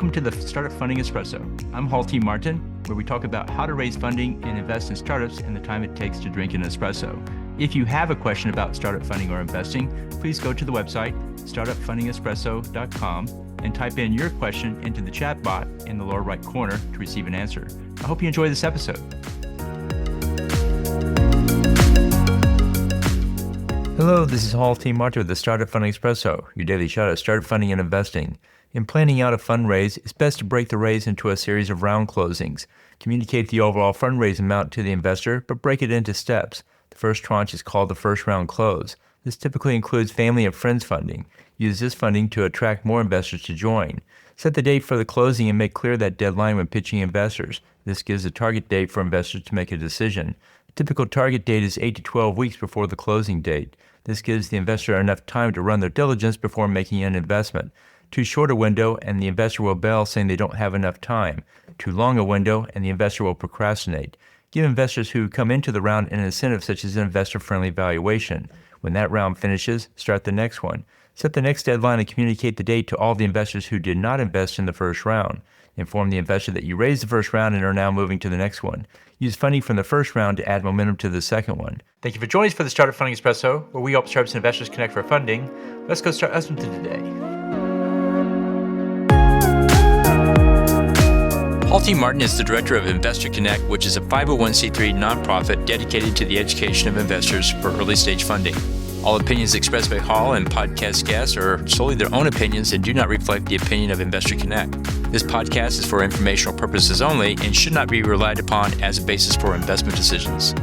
Welcome to the Startup Funding Espresso. I'm Hall T. Martin, where we talk about how to raise funding and invest in startups and the time it takes to drink an espresso. If you have a question about startup funding or investing, please go to the website, startupfundingespresso.com, and type in your question into the chat bot in the lower right corner to receive an answer. I hope you enjoy this episode. Hello, this is Hall T. Martin with the Startup Funding Espresso, your daily shot at startup funding and investing. In planning out a fundraise, it's best to break the raise into a series of round closings. Communicate the overall fundraise amount to the investor, but break it into steps. The first tranche is called the first round close. This typically includes family and friends funding. Use this funding to attract more investors to join. Set the date for the closing and make clear that deadline when pitching investors. This gives a target date for investors to make a decision. The typical target date is 8 to 12 weeks before the closing date. This gives the investor enough time to run their diligence before making an investment. Too short a window and the investor will bail saying they don't have enough time. Too long a window and the investor will procrastinate. Give investors who come into the round an incentive such as an investor-friendly valuation. When that round finishes, start the next one. Set the next deadline and communicate the date to all the investors who did not invest in the first round. Inform the investor that you raised the first round and are now moving to the next one. Use funding from the first round to add momentum to the second one. Thank you for joining us for the Startup Funding Espresso, where we help startups and investors connect for funding. Let's go start listening to today. Hall T. Martin is the director of Investor Connect, which is a 501c3 nonprofit dedicated to the education of investors for early stage funding. All opinions expressed by Hall and podcast guests are solely their own opinions and do not reflect the opinion of Investor Connect. This podcast is for informational purposes only and should not be relied upon as a basis for investment decisions.